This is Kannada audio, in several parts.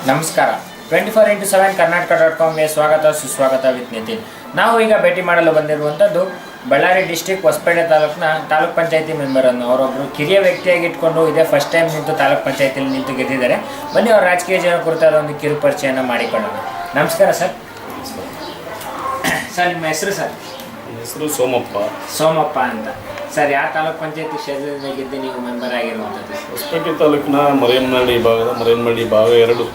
ನಮಸ್ಕಾರ 24x7 ಕರ್ನಾಟಕ.com ಸ್ವಾಗತ ಸುಸ್ವಾಗತ ವಿತ್ ನಿತಿನ್. ನಾವು ಈಗ ಭೇಟಿ ಮಾಡಲು ಬಂದಿರುವಂಥದ್ದು ಬಳ್ಳಾರಿ ಡಿಸ್ಟ್ರಿಕ್ಟ್ ಹೊಸಪೇಟೆ ತಾಲೂಕಿನ ತಾಲೂಕ್ ಪಂಚಾಯತಿ ಮೆಂಬರನ್ನು. ಅವರೊಬ್ಬರು ಕಿರಿಯ ವ್ಯಕ್ತಿಯಾಗಿ ಇಟ್ಕೊಂಡು ಇದೇ ಫಸ್ಟ್ ಟೈಮ್ ನಿಂತು ತಾಲೂಕ್ ಪಂಚಾಯತಿಯಲ್ಲಿ ನಿಂತು ಗೆದ್ದಿದ್ದಾರೆ. ಬನ್ನಿ ಅವರ ರಾಜಕೀಯ ಜೀವನ ಕುರಿತಾದ ಒಂದು ಕಿರು ಪರಿಚಯನ ಮಾಡಿಕೊಳ್ಳೋಣ. ನಮಸ್ಕಾರ ಸರ್. ಸರ್ ನಿಮ್ಮ ಹೆಸರು ಸರ್? ಹೆಸರು ಸೋಮಪ್ಪ ಅಂತ. ಸರ್ ಯಾವ ತಾಲೂಕ್ ಪಂಚಾಯತಿ ಕ್ಷೇತ್ರದಿಂದ ಗೆದ್ದು ನೀವು ಮೆಂಬರ್ ಆಗಿರುವಂಥದ್ದು? ಹೊಸಪೇಟೆ ತಾಲೂಕಿನ ಮರೇನಹಳ್ಳಿ ಭಾಗ 2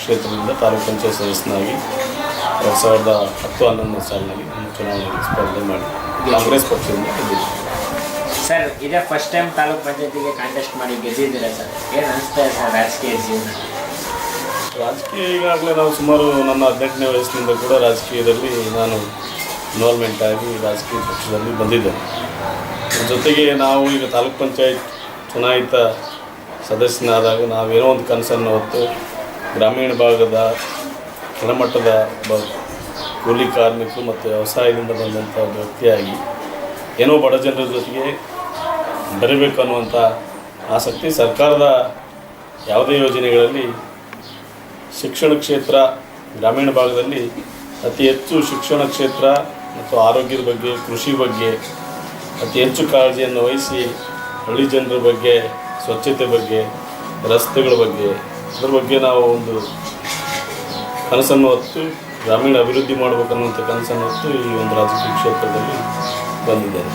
ಕ್ಷೇತ್ರದಿಂದ ತಾಲೂಕ್ ಪಂಚಾಯತ್ ಸದಸ್ಯನಾಗಿ 2010-11 ಸಾಲಿನಲ್ಲಿ ಚುನಾವಣೆಗೆ ಸ್ಪರ್ಧೆ ಮಾಡಿ ಕಾಂಗ್ರೆಸ್ ಪಕ್ಷದಿಂದ ಗೆದ್ದಿದ್ದೆ. ಸರ್ ಇದೇ ಫಸ್ಟ್ ಟೈಮ್ ತಾಲೂಕ್ ಪಂಚಾಯತಿಗೆ ಕಾಂಟೆಸ್ಟ್ ಮಾಡಿ ಗೆದ್ದಿದ್ದೀರಾ ಸರ್? ಏನು ಅನಿಸ್ತಾ ಇದೆ ಸರ್ ರಾಜಕೀಯ ಜೀವನ? ರಾಜಕೀಯ ಈಗಾಗಲೇ ನಾವು ಸುಮಾರು ನನ್ನ 18ನೇ ವಯಸ್ಸಿನಿಂದ ಕೂಡ ರಾಜಕೀಯದಲ್ಲಿ ನಾನು ಇನ್ವಾಲ್ವ್ಮೆಂಟ್ ಆಗಿ ರಾಜಕೀಯ ಪಕ್ಷದಲ್ಲಿ ಬಂದಿದ್ದೇನೆ. ಜೊತೆಗೆ ನಾವು ಈಗ ತಾಲೂಕ್ ಪಂಚಾಯತ್ ಚುನಾಯಿತ ಸದಸ್ಯನಾದಾಗ ನಾವೇನೋ ಒಂದು ಕನಸನ್ನು ಹೊತ್ತು ಗ್ರಾಮೀಣ ಭಾಗದ ಕೆಳಮಟ್ಟದ ಕೂಲಿ ಕಾರ್ಮಿಕರು ಮತ್ತು ವ್ಯವಸಾಯದಿಂದ ಬಂದಂಥ ಒಬ್ಬ ವ್ಯಕ್ತಿಯಾಗಿ ಏನೋ ಬಡ ಜನರ ಜೊತೆಗೆ ಬರಬೇಕು ಅನ್ನುವಂಥ ಆಸಕ್ತಿ. ಸರ್ಕಾರದ ಯಾವುದೇ ಯೋಜನೆಗಳಲ್ಲಿ ಶಿಕ್ಷಣ ಕ್ಷೇತ್ರ ಗ್ರಾಮೀಣ ಭಾಗದಲ್ಲಿ ಅತಿ ಹೆಚ್ಚು ಶಿಕ್ಷಣ ಕ್ಷೇತ್ರ ಮತ್ತು ಆರೋಗ್ಯದ ಬಗ್ಗೆ, ಕೃಷಿ ಬಗ್ಗೆ ಅತಿ ಹೆಚ್ಚು ಕಾಳಜಿಯನ್ನು ವಹಿಸಿ ಹಳ್ಳಿ ಜನರ ಬಗ್ಗೆ, ಸ್ವಚ್ಛತೆ ಬಗ್ಗೆ, ರಸ್ತೆಗಳ ಬಗ್ಗೆ, ಅದರ ಬಗ್ಗೆ ನಾವು ಒಂದು ಕನಸನ್ನು ಹೊತ್ತು ಗ್ರಾಮೀಣ ಅಭಿವೃದ್ಧಿ ಮಾಡಬೇಕನ್ನುವಂಥ ಕನಸನ್ನು ಹೊತ್ತು ಈ ಒಂದು ರಾಜಕೀಯ ಕ್ಷೇತ್ರದಲ್ಲಿ ಬಂದಿದ್ದೇನೆ.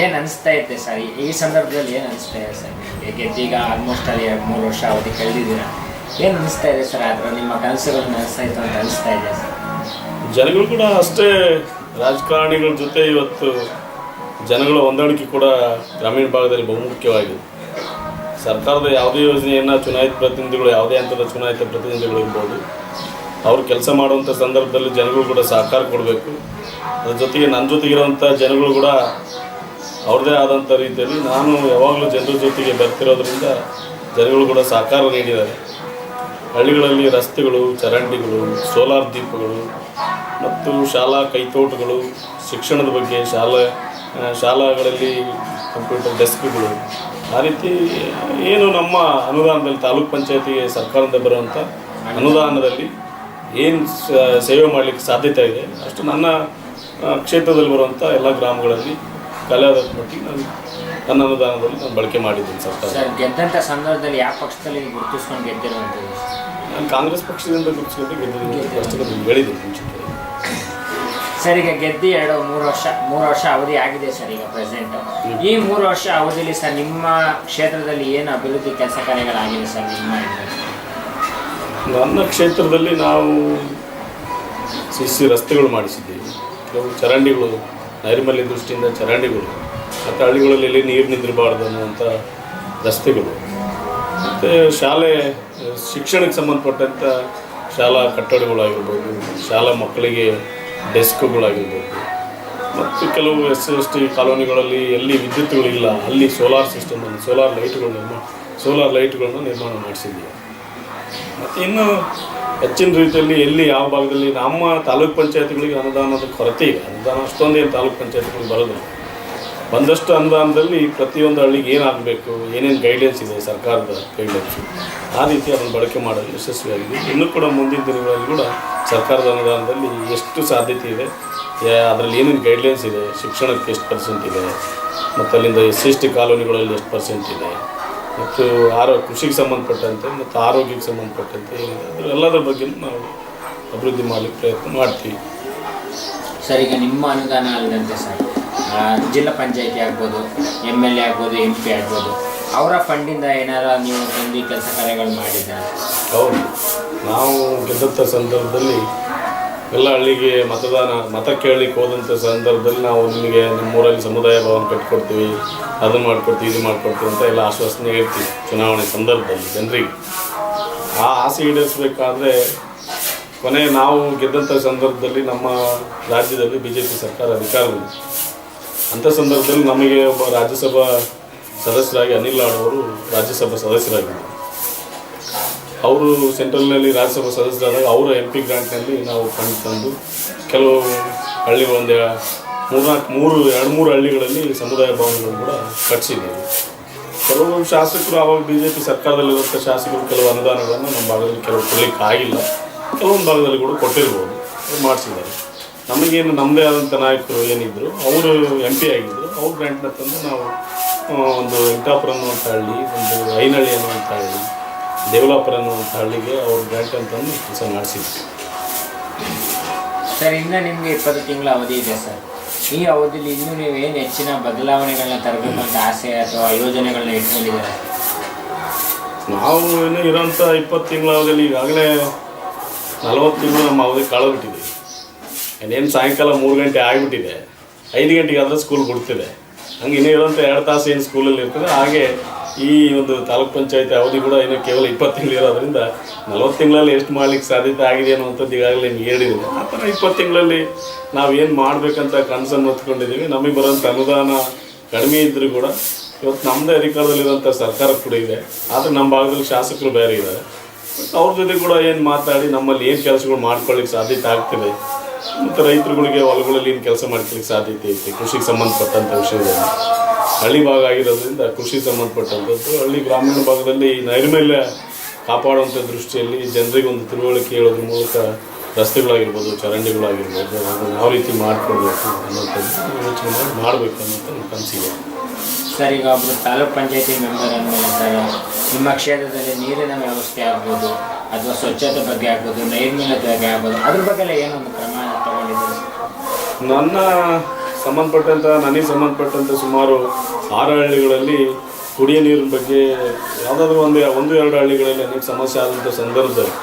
ಏನು ಅನಿಸ್ತಾ ಇದೆ ಸರ್ ಈ ಸಂದರ್ಭದಲ್ಲಿ? ಏನು ಅನಿಸ್ತಾ ಇದೆ ಸರ್ ನಿಮಗೆ? ಗೆದ್ದೀಗ ಆಲ್ಮೋಸ್ಟ್ ಅಲ್ಲಿ 3 ವರ್ಷ ಅವಧಿ ಕಳೆದಿದ್ದೀರಾ. ಏನು ಅನಿಸ್ತಾ ಇದೆ ಸರ್? ಆದರೆ ನಿಮ್ಮ ಕನಸುಗಳನ್ನು ಅನಿಸ್ತಾ ಇತ್ತು ಅಂತ ಅನಿಸ್ತಾ ಇದೆ ಸರ್? ಜನಗಳು ಕೂಡ ಅಷ್ಟೇ ರಾಜಕಾರಣಿಗಳ ಜೊತೆ ಇವತ್ತು ಜನಗಳ ಹೊಂದಾಣಿಕೆ ಕೂಡ ಗ್ರಾಮೀಣ ಭಾಗದಲ್ಲಿ ಬಹುಮುಖ್ಯವಾಗಿದೆ. ಸರ್ಕಾರದ ಯಾವುದೇ ಯೋಜನೆಯನ್ನು ಚುನಾಯಿತ ಪ್ರತಿನಿಧಿಗಳು, ಯಾವುದೇ ಹಂತದ ಚುನಾಯಿತ ಪ್ರತಿನಿಧಿಗಳು ಇರ್ಬೋದು, ಅವರು ಕೆಲಸ ಮಾಡುವಂಥ ಸಂದರ್ಭದಲ್ಲಿ ಜನಗಳು ಕೂಡ ಸಹಕಾರ ಕೊಡಬೇಕು. ಅದ್ರ ಜೊತೆಗೆ ನನ್ನ ಜೊತೆಗಿರುವಂಥ ಜನಗಳು ಕೂಡ ಅವ್ರದ್ದೇ ಆದಂಥ ರೀತಿಯಲ್ಲಿ ನಾನು ಯಾವಾಗಲೂ ಜನರ ಜೊತೆಗೆ ಬರ್ತಿರೋದ್ರಿಂದ ಜನಗಳು ಕೂಡ ಸಹಕಾರ ನೀಡಿದ್ದಾರೆ. ಹಳ್ಳಿಗಳಲ್ಲಿ ರಸ್ತೆಗಳು, ಚರಂಡಿಗಳು, ಸೋಲಾರ್ ದೀಪಗಳು ಮತ್ತು ಶಾಲಾ ಕೈತೋಟಗಳು, ಶಿಕ್ಷಣದ ಬಗ್ಗೆ ಶಾಲಾಗಳಲ್ಲಿ ಕಂಪ್ಯೂಟರ್ ಡೆಸ್ಕ್ಗಳು, ಆ ರೀತಿ ಏನು ನಮ್ಮ ಅನುದಾನದಲ್ಲಿ ತಾಲೂಕ್ ಪಂಚಾಯತಿಗೆ ಸರ್ಕಾರದಿಂದ ಬರುವಂಥ ಅನುದಾನದಲ್ಲಿ ಏನು ಸೇವೆ ಮಾಡಲಿಕ್ಕೆ ಸಾಧ್ಯತೆ ಇದೆ ಅಷ್ಟು ನನ್ನ ಕ್ಷೇತ್ರದಲ್ಲಿ ಬರುವಂಥ ಎಲ್ಲ ಗ್ರಾಮಗಳಲ್ಲಿ ಕಲೆಯಾದ ಮಟ್ಟಿಗೆ ನನ್ನ ಅನುದಾನದಲ್ಲಿ ನಾನು ಬಳಕೆ ಮಾಡಿದ್ದೀನಿ. ಸರ್ಕಾರ ಗೆದ್ದಂಥ ಸಂದರ್ಭದಲ್ಲಿ ಯಾವ ಪಕ್ಷದಲ್ಲಿ ಗುರುತಿಸ್ಕೊಂಡು ಗೆದ್ದಿರುವಂಥದ್ದು? ನಾನು ಕಾಂಗ್ರೆಸ್ ಪಕ್ಷದಿಂದ ಗುರುತಿಸ್ಕೊಂಡು ಗೆದ್ದಿದ್ದೀನಿ, ಹೇಳಿದ್ದೀನಿ ಮುಂಚಿತ. ಸರ್ ಈಗ ಗೆದ್ದು 3 ವರ್ಷ ಅವಧಿ ಆಗಿದೆ ಸರ್ ಈಗ ಪ್ರೆಸೆಂಟ್. ಈ 3 ವರ್ಷ ಅವಧಿಯಲ್ಲಿ ಸರ್ ನಿಮ್ಮ ಕ್ಷೇತ್ರದಲ್ಲಿ ಏನು ಅಭಿವೃದ್ಧಿ ಕೆಲಸ ಕಾರ್ಯಗಳಾಗಿದೆ ಸರ್ ನಿಮ್ಮ? ನನ್ನ ಕ್ಷೇತ್ರದಲ್ಲಿ ನಾವು ರಸ್ತೆಗಳು ಮಾಡಿಸಿದ್ದೀವಿ, ಕೆಲವು ಚರಂಡಿಗಳು, ನೈರ್ಮಲ್ಯ ದೃಷ್ಟಿಯಿಂದ ಚರಂಡಿಗಳು, ಮತ್ತು ಹಳ್ಳಿಗಳಲ್ಲಿ ಎಲ್ಲಿ ನೀರು ನಿಂದಿರಬಾರ್ದು ಅನ್ನುವಂಥ ರಸ್ತೆಗಳು, ಮತ್ತು ಶಾಲೆ ಶಿಕ್ಷಣಕ್ಕೆ ಸಂಬಂಧಪಟ್ಟಂಥ ಶಾಲಾ ಕಟ್ಟಡಗಳಾಗಿರ್ಬೋದು, ಶಾಲಾ ಮಕ್ಕಳಿಗೆ ಡೆಸ್ಕ್ಗಳಾಗಿರ್ಬೋದು, ಮತ್ತು ಕೆಲವು SC/ST ಕಾಲೋನಿಗಳಲ್ಲಿ ಎಲ್ಲಿ ವಿದ್ಯುತ್ಗಳಿಲ್ಲ ಅಲ್ಲಿ ಸೋಲಾರ್ ಲೈಟ್ಗಳನ್ನು ನಿರ್ಮಾಣ ಮಾಡಿಸಿದ್ದೀವಿ. ಮತ್ತು ಇನ್ನು ಹೆಚ್ಚಿನ ರೀತಿಯಲ್ಲಿ ಎಲ್ಲಿ ಯಾವ ಭಾಗದಲ್ಲಿ ನಮ್ಮ ತಾಲೂಕ್ ಪಂಚಾಯತಿಗಳಿಗೆ ಅನುದಾನದ ಕೊರತೆ ಇದೆ. ಅನುದಾನ ಅಷ್ಟೊಂದೇನು ತಾಲೂಕ್ ಪಂಚಾಯತಿಗಳಿಗೆ ಬರೋದಿಲ್ಲ. ಬಂದಷ್ಟು ಅನುದಾನದಲ್ಲಿ ಪ್ರತಿಯೊಂದು ಹಳ್ಳಿಗೆ ಏನಾಗಬೇಕು, ಏನೇನು ಗೈಡ್ಲೈನ್ಸ್ ಇದೆ ಸರ್ಕಾರದ ಗೈಡ್ಲೈನ್ಸು, ಆ ರೀತಿ ಅದನ್ನು ಬಳಕೆ ಮಾಡಲು ಯಶಸ್ವಿಯಾಗಿದೆ. ಇನ್ನೂ ಕೂಡ ಮುಂದಿನ ದಿನಗಳಲ್ಲಿ ಕೂಡ ಸರ್ಕಾರದ ಅನುದಾನದಲ್ಲಿ ಎಷ್ಟು ಸಾಧ್ಯತೆ ಇದೆ, ಅದರಲ್ಲಿ ಏನೇನು ಗೈಡ್ಲೈನ್ಸ್ ಇದೆ, ಶಿಕ್ಷಣಕ್ಕೆ ಎಷ್ಟು % ಇದೆ, ಮತ್ತು ಅಲ್ಲಿಂದ SC/ST ಕಾಲೋನಿಗಳಲ್ಲಿ ಎಷ್ಟು % ಇದೆ, ಮತ್ತು ಕೃಷಿಗೆ ಸಂಬಂಧಪಟ್ಟಂತೆ ಮತ್ತು ಆರೋಗ್ಯಕ್ಕೆ ಸಂಬಂಧಪಟ್ಟಂತೆ ಏನಿದೆ ಅದರ ಎಲ್ಲದರ ಬಗ್ಗೆ ನಾವು ಅಭಿವೃದ್ಧಿ ಮಾಡಲಿಕ್ಕೆ ಪ್ರಯತ್ನ ಮಾಡ್ತೀವಿ. ಸರ್ ಈಗ ನಿಮ್ಮ ಅನುದಾನ ಅಲ್ಲದಂತೆ ಸರ್ ಜಿಲ್ಲಾ ಪಂಚಾಯತಿ ಆಗ್ಬೋದು, MLA ಆಗ್ಬೋದು, MP ಆಗ್ಬೋದು, ಅವರ ಫಂಡಿಂದ ಏನಾರ ನೀವು ತಂದು ಕೆಲಸ ಕಾರ್ಯಗಳು ಮಾಡಿದ್ದಾರೆ? ಹೌದು, ನಾವು ಗೆದ್ದಂಥ ಸಂದರ್ಭದಲ್ಲಿ ಎಲ್ಲ ಹಳ್ಳಿಗೆ ಮತ ಕೇಳಲಿಕ್ಕೆ ಹೋದಂಥ ಸಂದರ್ಭದಲ್ಲಿ ನಾವು ನಿಮಗೆ ನಿಮ್ಮೂರಲ್ಲಿ ಸಮುದಾಯ ಭವನ ಕಟ್ಕೊಡ್ತೀವಿ, ಅದನ್ನು ಮಾಡಿಕೊಡ್ತೀವಿ, ಇದು ಮಾಡಿಕೊಡ್ತೀವಿ ಅಂತ ಎಲ್ಲ ಆಶ್ವಾಸನೆ ಹೇಳ್ತೀವಿ ಚುನಾವಣೆ ಸಂದರ್ಭದಲ್ಲಿ ಜನರಿಗೆ. ಆ ಆಸೆ ಈಡೇರಿಸಬೇಕಾದ್ರೆ ಕೊನೆ ನಾವು ಗೆದ್ದಂಥ ಸಂದರ್ಭದಲ್ಲಿ ನಮ್ಮ ರಾಜ್ಯದಲ್ಲಿ BJP ಸರ್ಕಾರ ಅಧಿಕಾರದಲ್ಲಿ, ಅಂಥ ಸಂದರ್ಭದಲ್ಲಿ ನಮಗೆ ಒಬ್ಬ ರಾಜ್ಯಸಭಾ ಸದಸ್ಯರಾಗಿ ಅನಿಲ್ ಲಾಡ್ ಅವರು ರಾಜ್ಯಸಭಾ ಸದಸ್ಯರಾಗಿದ್ದರು. ಅವರು ಸೆಂಟ್ರಲ್ನಲ್ಲಿ ರಾಜ್ಯಸಭಾ ಸದಸ್ಯರಾದಾಗ ಅವರ MP ಗ್ರಾಂಟ್ನಲ್ಲಿ ನಾವು ಫಂಡ್ ತಂದು ಕೆಲವು ಹಳ್ಳಿಗಳೊಂದು 2-3 ಹಳ್ಳಿಗಳಲ್ಲಿ ಸಮುದಾಯ ಭವನಗಳು ಕೂಡ ಕಟ್ಟಿಸಿದ್ದೀವಿ. ಕೆಲವು ಶಾಸಕರು ಆವಾಗ BJP ಸರ್ಕಾರದಲ್ಲಿರುವಂಥ ಶಾಸಕರು ಕೆಲವು ಅನುದಾನಗಳನ್ನು ನಮ್ಮ ಭಾಗದಲ್ಲಿ ಕೆಲವು ಕೊಡಲಿಕ್ಕೆ ಆಗಿಲ್ಲ, ಕೆಲವೊಂದು ಭಾಗದಲ್ಲಿ ಕೂಡ ಕೊಟ್ಟಿರ್ಬೋದು, ಮಾಡಿಸಿದ್ದಾರೆ. ನಮಗೇನು ನಮ್ಮದೇ ಆದಂಥ ನಾಯಕರು ಏನಿದ್ರು ಅವರು MP ಆಗಿದ್ದರು, ಅವ್ರ ಗ್ರ್ಯಾಂಟ್ನ ತಂದು ನಾವು ಒಂದು ವೆಂಕಟಾಪುರ ಅನ್ನುವಂಥ ಹಳ್ಳಿ, ಒಂದು ಐನಹಳ್ಳಿ ಅನ್ನುವಂಥ ಹಳ್ಳಿ, ದೇವಲಾಪುರ ಅನ್ನುವಂಥ ಹಳ್ಳಿಗೆ ಅವ್ರ ಗ್ರ್ಯಾಂಟ್ ಅಂತಂದು ಕೆಲಸ ಮಾಡಿಸಿದ್ವಿ. ಸರ್, ಇನ್ನು ನಿಮಗೆ 20 ತಿಂಗಳ ಅವಧಿ ಇದೆ ಸರ್. ಈ ಅವಧಿಯಲ್ಲಿ ಇನ್ನೂ ನೀವು ಏನು ಹೆಚ್ಚಿನ ಬದಲಾವಣೆಗಳನ್ನ ತರಬೇಕು ಅಂತ ಆಸೆ ಅಥವಾ ಯೋಜನೆಗಳನ್ನ ಇಟ್ಕೊಂಡಿದ್ದಾರೆ? ನಾವು ಇನ್ನೂ ಇರೋಂಥ 20 ತಿಂಗಳ ಅವಧಿಯಲ್ಲಿ ಈಗಾಗಲೇ 40 ತಿಂಗಳು ನಮ್ಮ ಅವಧಿ ಕಳೆದ್ಬಿಟ್ಟಿದೆ. ಇನ್ನೇನು ಸಾಯಂಕಾಲ 3 ಗಂಟೆ ಆಗಿಬಿಟ್ಟಿದೆ, 5 ಗಂಟೆಗೆ ಆದರೆ ಸ್ಕೂಲ್ ಕೊಡ್ತಿದೆ. ಹಂಗೆ ಇನ್ನೂ ಇರೋಂಥ 2 ತಾಸು ಏನು ಸ್ಕೂಲಲ್ಲಿ ಇರ್ತದೆ. ಹಾಗೆ ಈ ಒಂದು ತಾಲೂಕ್ ಪಂಚಾಯತಿ ಅವಧಿ ಕೂಡ ಇನ್ನೂ ಕೇವಲ 20 ತಿಂಗಳು ಇರೋದ್ರಿಂದ 40 ತಿಂಗಳಲ್ಲಿ ಎಷ್ಟು ಮಾಡಲಿಕ್ಕೆ ಸಾಧ್ಯತೆ ಆಗಿದೆ ಅನ್ನುವಂಥದ್ದು ಈಗಾಗಲೇ ನಿಮ್ಗೆ ಹೇಳಿದ್ದೀನಿ. ಆ ಥರ 20 ತಿಂಗಳಲ್ಲಿ ನಾವು ಏನು ಮಾಡಬೇಕಂತ ಕನಸನ್ನು ಹೊತ್ಕೊಂಡಿದ್ದೀವಿ. ನಮಗೆ ಬರೋಂಥ ಅನುದಾನ ಕಡಿಮೆ ಇದ್ದರೂ ಕೂಡ ಇವತ್ತು ನಮ್ಮದೇ ಅಧಿಕಾರದಲ್ಲಿರೋಂಥ ಸರ್ಕಾರ ಕೂಡ ಇದೆ. ಆದರೆ ನಮ್ಮ ಭಾಗದಲ್ಲಿ ಶಾಸಕರು ಬೇರೆ ಇದ್ದಾರೆ. ಅವ್ರ ಜೊತೆ ಕೂಡ ಏನು ಮಾತಾಡಿ ನಮ್ಮಲ್ಲಿ ಏನು ಕೆಲಸಗಳು ಮಾಡ್ಕೊಳ್ಳಿಕ್ಕೆ ಸಾಧ್ಯತೆ ಆಗ್ತಿದೆ, ಮತ್ತು ರೈತರುಗಳಿಗೆ ಹೊಲಗಳಲ್ಲಿ ಏನು ಕೆಲಸ ಮಾಡ್ಕೊಳ್ಳಿಕ್ಕೆ ಸಾಧ್ಯತೆ ಐತೆ, ಕೃಷಿಗೆ ಸಂಬಂಧಪಟ್ಟಂಥ ವಿಷಯದಲ್ಲಿ ಹಳ್ಳಿ ಭಾಗ ಆಗಿರೋದ್ರಿಂದ ಕೃಷಿ ಸಂಬಂಧಪಟ್ಟಂಥದ್ದು ಹಳ್ಳಿ ಗ್ರಾಮೀಣ ಭಾಗದಲ್ಲಿ ನೈರ್ಮಲ್ಯ ಕಾಪಾಡುವಂಥ ದೃಷ್ಟಿಯಲ್ಲಿ ಜನರಿಗೆ ಒಂದು ತಿಳುವಳಿಕೆ ಹೇಳೋದ್ರ ಮೂಲಕ ರಸ್ತೆಗಳಾಗಿರ್ಬೋದು, ಚರಂಡಿಗಳಾಗಿರ್ಬೋದು, ಅದನ್ನು ಯಾವ ರೀತಿ ಮಾಡಿಕೊಡ್ಬೇಕು ಅನ್ನೋಂಥದ್ದು ಯೋಚನೆ ಮಾಡಬೇಕು ಅನ್ನೋಂಥ ಒಂದು ಕನಸಿದೆ. ಸರ್, ಈಗ ಒಬ್ಬರು ತಾಲೂಕ್ ಪಂಚಾಯತಿ ಮೆಂಬರ್ ಅಂದಮೇಲೆ ಸರ್, ನಿಮ್ಮ ಕ್ಷೇತ್ರದಲ್ಲಿ ನೀರಿನ ವ್ಯವಸ್ಥೆ ಆಗ್ಬೋದು ಅಥವಾ ಸ್ವಚ್ಛತೆ ಬಗ್ಗೆ ಆಗ್ಬೋದು, ನೈರ್ಮಲ್ಯತೆ ಬಗ್ಗೆ ಆಗ್ಬೋದು, ಅದ್ರ ಬಗ್ಗೆ ಎಲ್ಲ ಏನೊಂದು ಕ್ರಮ ತಗೊಂಡಿದ್ದೀರಿ? ನನಗೆ ಸಂಬಂಧಪಟ್ಟಂಥ ಸುಮಾರು 6 ಹಳ್ಳಿಗಳಲ್ಲಿ ಕುಡಿಯೋ ನೀರಿನ ಬಗ್ಗೆ ಯಾವುದಾದ್ರೂ ಒಂದು 2 ಹಳ್ಳಿಗಳಲ್ಲಿ ಅನೇಕ ಸಮಸ್ಯೆ ಆದಂಥ ಸಂದರ್ಭದಲ್ಲಿ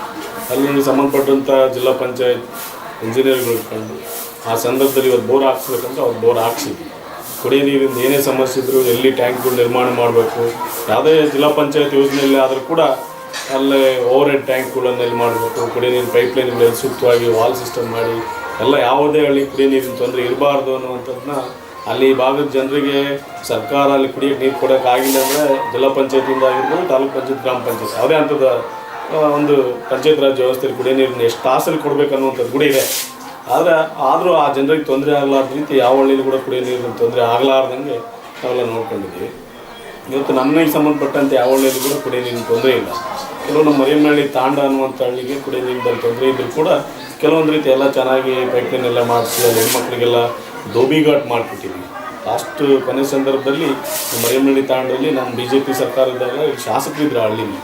ಅಲ್ಲಿ ಸಂಬಂಧಪಟ್ಟಂಥ ಜಿಲ್ಲಾ ಪಂಚಾಯತ್ ಇಂಜಿನಿಯರ್ಗಳು ಇಟ್ಕೊಂಡು ಆ ಸಂದರ್ಭದಲ್ಲಿ ಇವತ್ತು ಬೋರ್ ಹಾಕ್ಸ್ಬೇಕಂದ್ರೆ ಅವ್ರು ಬೋರ್ ಹಾಕ್ಸಿದ್ವಿ. ಕುಡಿಯೋ ನೀರಿಂದ ಏನೇ ಸಮಸ್ಯೆ ಇದ್ದರೂ ಎಲ್ಲಿ ಟ್ಯಾಂಕ್ಗಳು ನಿರ್ಮಾಣ ಮಾಡಬೇಕು, ಯಾವುದೇ ಜಿಲ್ಲಾ ಪಂಚಾಯತ್ ಯೋಜನೆಯಲ್ಲಿ ಆದರೂ ಕೂಡ ಅಲ್ಲೇ ಓವರ್ ಹೆಡ್ ಟ್ಯಾಂಕ್ಗಳನ್ನೆಲ್ಲಿ ಮಾಡಬೇಕು, ಕುಡಿಯೋ ನೀರಿನ ಪೈಪ್ಲೈನ್ಗಳಲ್ಲಿ ಸೂಕ್ತವಾಗಿ ವಾಲ್ ಸಿಸ್ಟಮ್ ಮಾಡಿ ಎಲ್ಲ ಯಾವುದೇ ಹಳ್ಳಿ ಕುಡಿಯೋ ನೀರಿನ ತೊಂದರೆ ಇರಬಾರ್ದು ಅನ್ನುವಂಥದ್ದನ್ನ ಅಲ್ಲಿ ಭಾಗದ ಜನರಿಗೆ ಸರ್ಕಾರ ಅಲ್ಲಿ ಕುಡಿಯೋಕ್ಕೆ ನೀರು ಕೊಡೋಕ್ಕಾಗಿಲ್ಲ ಅಂದರೆ ಜಿಲ್ಲಾ ಪಂಚಾಯತಿಯಿಂದ ಆಗಿರ್ಬೋದು, ತಾಲೂಕು ಪಂಚಾಯತ್, ಗ್ರಾಮ ಪಂಚಾಯತ್ ಯಾವುದೇ ಹಂತದ ಒಂದು ಪಂಚಾಯತ್ ರಾಜ್ ವ್ಯವಸ್ಥೆಯಲ್ಲಿ ಕುಡಿಯೋ ನೀರನ್ನ ಎಷ್ಟು ತಾಸಲ್ಲಿ ಕೊಡಬೇಕು ಅನ್ನುವಂಥದ್ದು ಕೂಡ ಇದೆ. ಆದರೂ ಆ ಜನರಿಗೆ ತೊಂದರೆ ಆಗಲಾರ್ದ ರೀತಿ ಯಾವ ಹಳ್ಳಿಯಲ್ಲಿ ಕೂಡ ಕುಡಿಯೋ ನೀರಿನ ತೊಂದರೆ ಆಗಲಾರ್ದಂಗೆ ನಾವೆಲ್ಲ ನೋಡ್ಕೊಂಡಿದ್ದೀವಿ. ಇವತ್ತು ನಮಗೆ ಸಂಬಂಧಪಟ್ಟಂತೆ ಯಾವ ಹಳ್ಳಿಯಲ್ಲಿ ಕೂಡ ಕುಡಿಯೋ ನೀರಿನ ತೊಂದರೆ ಇಲ್ಲ. ಕೆಲವು ನಮ್ಮ ಮರಿಯಮ್ಮನಹಳ್ಳಿ ತಾಂಡ ಅನ್ನುವಂಥ ಹಳ್ಳಿಗೆ ಕುಡಿಯೋ ನೀರಿನಲ್ಲಿ ತೊಂದರೆ ಇದ್ದರೂ ಕೂಡ ಕೆಲವೊಂದು ರೀತಿ ಎಲ್ಲ ಚೆನ್ನಾಗಿ ಪೈಪ್ಲೈನ್ ಎಲ್ಲ ಮಾಡಿಸಿ ಅಲ್ಲಿ ಹೆಣ್ಮಕ್ಳಿಗೆಲ್ಲ ದೋಬಿ ಘಾಟ್ ಮಾಡಿಬಿಟ್ಟಿದ್ವಿ. ಲಾಸ್ಟ್ ಕೊನೆ ಸಂದರ್ಭದಲ್ಲಿ ಮರಿಯಮ್ಮನಹಳ್ಳಿ ತಾಂಡಲ್ಲಿ ನಮ್ಮ BJP ಸರ್ಕಾರ ಇದ್ದಾಗ ಶಾಸಕರಿದ್ರು ಹಳ್ಳಿಲಿ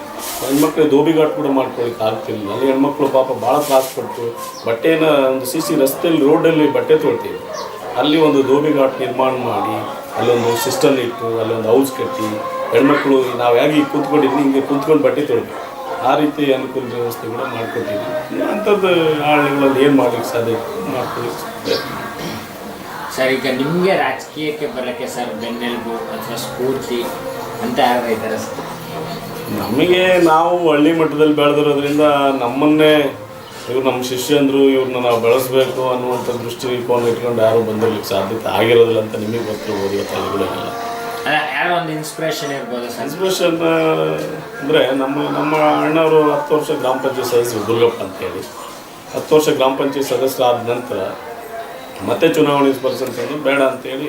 ಹೆಣ್ಮಕ್ಳಿಗೆ ದೋಬಿ ಘಾಟ್ ಕೂಡ ಮಾಡ್ಕೊಳ್ಳಿಕ್ಕೆ ಆಗ್ತಿರಲಿಲ್ಲ. ಅಲ್ಲಿ ಹೆಣ್ಮಕ್ಳು ಪಾಪ ಭಾಳ ತ್ರಾಸಪಟ್ಟು ಬಟ್ಟೆನ ಒಂದು CC ರಸ್ತೆಯಲ್ಲಿ ರೋಡಲ್ಲಿ ಬಟ್ಟೆ ತೊಳ್ತೀವಿ, ಅಲ್ಲಿ ಒಂದು ದೋಬಿ ಘಾಟ್ ನಿರ್ಮಾಣ ಮಾಡಿ ಅಲ್ಲೊಂದು ಸಿಸ್ಟಮ್ ಇಟ್ಟು ಅಲ್ಲೊಂದು ಹೌಸ್ ಕಟ್ಟಿ ಹೆಣ್ಮಕ್ಳು ನಾವು ಹೇಗೆ ಕೂತ್ಕೊಂಡಿದ್ವಿ ಹಿಂಗೆ ಕೂತ್ಕೊಂಡು ಬಟ್ಟೆ ತೊಳ್ಬೇಕು, ಆ ರೀತಿ ಅನುಕೂಲ ವ್ಯವಸ್ಥೆ ಕೂಡ ಮಾಡ್ಕೊಟ್ಟಿದ್ವಿ. ಅಂಥದ್ದು ಹಳ್ಳಿಗಳಲ್ಲಿ ಏನು ಮಾಡ್ಲಿಕ್ಕೆ ಸಾಧ್ಯ ಮಾಡ್ಕೊಳ್ಳಿಕ್ಕೆ. ಸರ್, ಈಗ ನಿಮಗೆ ರಾಜಕೀಯಕ್ಕೆ ಬರೋಕ್ಕೆ ಸರ್ ಬೆನ್ನೆಲುಬು ಅಥವಾ ಸ್ಫೂರ್ತಿ ಅಂತ ಯಾರು ಇದ್ದಾರೆ ಸರ್? ನಮಗೆ ನಾವು ಹಳ್ಳಿ ಮಟ್ಟದಲ್ಲಿ ಬೆಳೆದಿರೋದ್ರಿಂದ ನಮ್ಮನ್ನೇ ಇವ್ರು ನಮ್ಮ ಶಿಷ್ಯಂದರು ಇವ್ರನ್ನ ನಾವು ಬೆಳೆಸಬೇಕು ಅನ್ನುವಂಥ ದೃಷ್ಟಿಕೋನ ಇಟ್ಕೊಂಡು ಯಾರೂ ಬಂದಿರ್ಲಿಕ್ಕೆ ಸಾಧ್ಯತೆ ಆಗಿರೋದಿಲ್ಲ ಅಂತ ನಿಮಗೆ ಗೊತ್ತಿರ್ಬೋದು. ಇವತ್ತು ಹಳ್ಳಿಗಳನ್ನೆಲ್ಲ ಯಾರೋ ಒಂದು ಇನ್ಸ್ಪಿರೇಷನ್ ಇರ್ಬೋದು ಸರ್? ಇನ್ಸ್ಪಿರೇಷನ್ ಅಂದರೆ ನಮ್ಮ ಅಣ್ಣವರು 10 ವರ್ಷ ಗ್ರಾಮ ಪಂಚಾಯತ್ ಸದಸ್ಯರು ದುರ್ಗಪ್ಪ ಅಂತೇಳಿ 10 ವರ್ಷ ಗ್ರಾಮ ಪಂಚಾಯತ್ ಸದಸ್ಯರಾದ ನಂತರ ಮತ್ತೆ ಚುನಾವಣೆ ಸ್ಪರ್ಶಿಸಲು ಬೇಡ ಅಂತೇಳಿ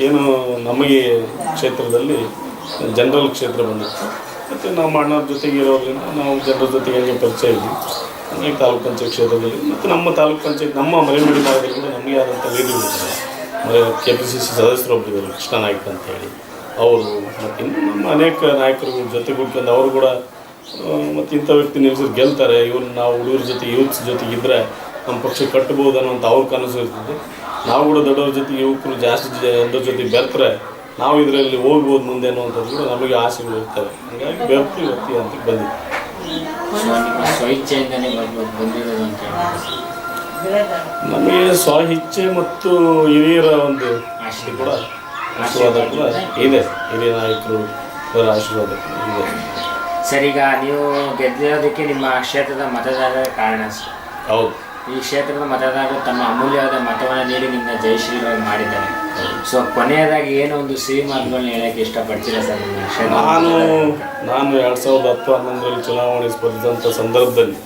ಏನು ನಮಗೆ ಕ್ಷೇತ್ರದಲ್ಲಿ ಜನರಲ್ ಕ್ಷೇತ್ರ ಬಂದಿತ್ತು. ಮತ್ತು ನಮ್ಮ ಅಣ್ಣವ್ರ ಜೊತೆಗೆ ಇರೋದ್ರಿಂದ ನಾವು ಜನರ ಜೊತೆಗೆ ಹೇಗೆ ಪರಿಚಯ ಇದ್ವಿ. ಹಂಗಾಗಿ ತಾಲೂಕು ಪಂಚಾಯತ್ ಕ್ಷೇತ್ರದಲ್ಲಿ ಮತ್ತು ನಮ್ಮ ತಾಲೂಕು ಪಂಚಾಯತ್ ನಮ್ಮ ಮರಿಯಮ್ಮನಹಳ್ಳಿ ಭಾಗದಲ್ಲಿ ಕೂಡ ನಮಗೆ ಆದಂಥ ವೇದಿಕೆಗಳಿದ್ದಾರೆ. KPCC ಸದಸ್ಯರೊಬ್ಬರಿದ್ದಾರೆ ಕೃಷ್ಣ ನಾಯ್ಕ ಅಂತೇಳಿ, ಅವರು ಮತ್ತು ಇನ್ನು ನಮ್ಮ ಅನೇಕ ನಾಯಕರು ಜೊತೆ ಕೂತ್ಕೊಂಡು ಅವರು ಕೂಡ ಮತ್ತು ಇಂಥ ವ್ಯಕ್ತಿ ನಿಲ್ಲಿಸಿದ್ರು ಗೆಲ್ತಾರೆ, ಇವ್ರನ್ನ ನಾವು ಹುಡುಗರ ಜೊತೆ ಯೂತ್ಸ್ ಜೊತೆಗಿದ್ದರೆ ನಮ್ಮ ಪಕ್ಷ ಕಟ್ಬೋದು ಅನ್ನೋಂಥ ಅವ್ರ ಕನಸು ಇರ್ತದೆ. ನಾವು ಕೂಡ ದೊಡ್ಡವ್ರ ಜೊತೆ ಯುವಕರು ಜಾಸ್ತಿ ಜನರ ಜೊತೆ ಬೆರೆತರೆ ನಾವು ಇದರಲ್ಲಿ ಹೋಗ್ಬೋದು ಮುಂದೆ ಅನ್ನುವಂಥದ್ದು ಕೂಡ ನಮಗೆ ಆಸೆಗಳು ಇರ್ತವೆ. ಹಾಗಾಗಿ ಬೆರ್ತು ಇವತ್ತಿ ಅಂತ ಬಂದಿದೆ. ಸ್ವಇಚ್ಛೆಯಿಂದನೇ ಬಂದಿರೋದು ಅಂತ ನಮಗೆ ಸ್ವಇಚ್ಛೆ ಮತ್ತು ಹಿರಿಯರ ಒಂದು ಆಸೆ ಕೂಡ ಆಶೀರ್ವಾದ ಕೂಡ ಇದೆ. ಹಿರಿಯ ನಾಯಕರು ಅವರ ಆಶೀರ್ವಾದ ಇದೆ. ಸರ್, ಈಗ ನೀವು ಗೆದ್ದಿರೋದಕ್ಕೆ ನಿಮ್ಮ ಕ್ಷೇತ್ರದ ಮತದಾರರ ಕಾರಣ ಸರ್. ಹೌದು, ಈ ಕ್ಷೇತ್ರದ ಮತದಾರರು ತಮ್ಮ ಅಮೂಲ್ಯವಾದ ಮತವನ್ನು ನೀಡಿ ನಿಮ್ಮನ್ನ ಜಯಶೀಲರಾಗಿ ಮಾಡಿದ್ದಾರೆ. ಸೊ ಕೊನೆಯದಾಗಿ ಏನೋ ಒಂದು ಸಿಹಿ ಮಾತುಗಳನ್ನ ಹೇಳಕ್ಕೆ ಇಷ್ಟಪಡ್ತೀರಾ ಸರ್? ನಿಮ್ಮ ಕ್ಷೇತ್ರ ನಾನು 2010-11ರಲ್ಲಿ ಚುನಾವಣೆ ಸ್ಪರ್ಧಿಸಿದಂಥ ಸಂದರ್ಭದಲ್ಲಿ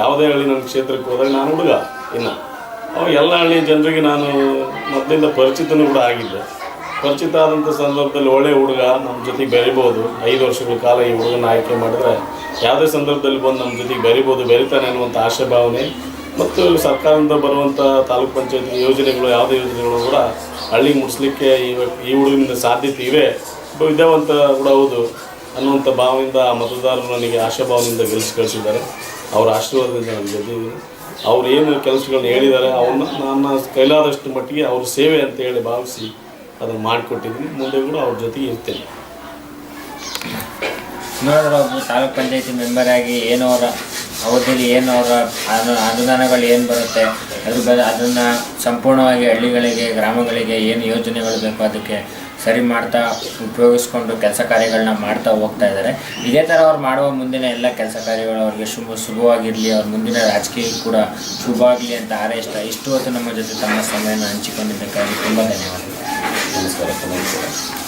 ಯಾವುದೇ ಹಳ್ಳಿ ನನ್ನ ಕ್ಷೇತ್ರಕ್ಕೆ ಹೋದಾಗ ನಾನು ಹುಡುಗ ಇನ್ನು ಅವಾಗ ಎಲ್ಲ ಹಳ್ಳಿ ಜನರಿಗೆ ನಾನು ಮೊದಲಿಂದ ಪರಿಚಿತನೂ ಕೂಡ ಆಗಿದ್ದೆ. ಪರಿಚಿತ ಆದಂಥ ಸಂದರ್ಭದಲ್ಲಿ ಒಳ್ಳೆ ಹುಡುಗ ನಮ್ಮ ಜೊತೆಗೆ ಬೆರಿಬೋದು. 5 ವರ್ಷಗಳ ಕಾಲ ಈ ಹುಡುಗನ ಆಯ್ಕೆ ಮಾಡಿದ್ರೆ ಯಾವುದೇ ಸಂದರ್ಭದಲ್ಲಿ ಬಂದು ನಮ್ಮ ಜೊತೆಗೆ ಬೆರಿತಾನೆ ಅನ್ನುವಂಥ ಆಶಾಭಾವನೆ ಮತ್ತು ಸರ್ಕಾರದಿಂದ ಬರುವಂಥ ತಾಲೂಕು ಪಂಚಾಯತಿ ಯೋಜನೆಗಳು ಯಾವುದೇ ಯೋಜನೆಗಳು ಕೂಡ ಹಳ್ಳಿಗೆ ಮುಟ್ಸ್ಲಿಕ್ಕೆ ಈ ಹುಡುಗನಿಂದ ಸಾಧ್ಯತೆ ಇವೆ, ವಿದ್ಯಾವಂತ ಕೂಡ ಹೌದು ಅನ್ನುವಂಥ ಭಾವದಿಂದ ಆ ಮತದಾರರು ನನಗೆ ಆಶಾಭಾವನೆಯಿಂದ ಕಳಿಸಿದ್ದಾರೆ. ಅವರ ಆಶೀರ್ವಾದದಿಂದ ನನ್ನ ಜೊತೆಗೆ ಅವ್ರು ಏನು ಕೆಲಸಗಳನ್ನ ಹೇಳಿದ್ದಾರೆ ಅವನ್ನ ನನ್ನ ಕೈಲಾದಷ್ಟು ಮಟ್ಟಿಗೆ ಅವ್ರ ಸೇವೆ ಅಂತ ಹೇಳಿ ಭಾವಿಸಿ ಅದನ್ನು ಮಾಡಿಕೊಟ್ಟಿದ್ದೀನಿ. ಮುಂದೆ ಕೂಡ ಅವ್ರ ಜೊತೆಗೆ ಇರ್ತೇನೆ. ನೋಡಿದ್ರೆ ಒಬ್ಬರು ತಾಲೂಕ್ ಪಂಚಾಯತಿ ಮೆಂಬರ್ ಆಗಿ ಏನು ಅವರ ಅವಧಿಯಲ್ಲಿ ಏನು ಅವರ ಅನುದಾನಗಳು ಏನು ಬರುತ್ತೆ ಅದನ್ನು ಸಂಪೂರ್ಣವಾಗಿ ಹಳ್ಳಿಗಳಿಗೆ ಗ್ರಾಮಗಳಿಗೆ ಏನು ಯೋಜನೆಗಳು ಬೇಕೋ ಅದಕ್ಕೆ ಸರಿ ಮಾಡ್ತಾ ಉಪಯೋಗಿಸ್ಕೊಂಡು ಕೆಲಸ ಕಾರ್ಯಗಳನ್ನ ಮಾಡ್ತಾ ಹೋಗ್ತಾ ಇದ್ದಾರೆ. ಇದೇ ಥರ ಅವ್ರು ಮಾಡುವ ಮುಂದಿನ ಎಲ್ಲ ಕೆಲಸ ಕಾರ್ಯಗಳು ಅವ್ರಿಗೆ ಶುಭವಾಗಿರಲಿ, ಅವ್ರ ಮುಂದಿನ ರಾಜಕೀಯ ಕೂಡ ಶುಭ ಆಗಲಿ ಅಂತ ಹಾರೈಸ್ತಾ ಇಷ್ಟು ಹೊತ್ತು ನಮ್ಮ ಜೊತೆ ತಮ್ಮ ಸಮಯವನ್ನು ಹಂಚಿಕೊಂಡಿದ್ದಕ್ಕಾಗಿ ತುಂಬ ಧನ್ಯವಾದಗಳು. ನಮಸ್ಕಾರ.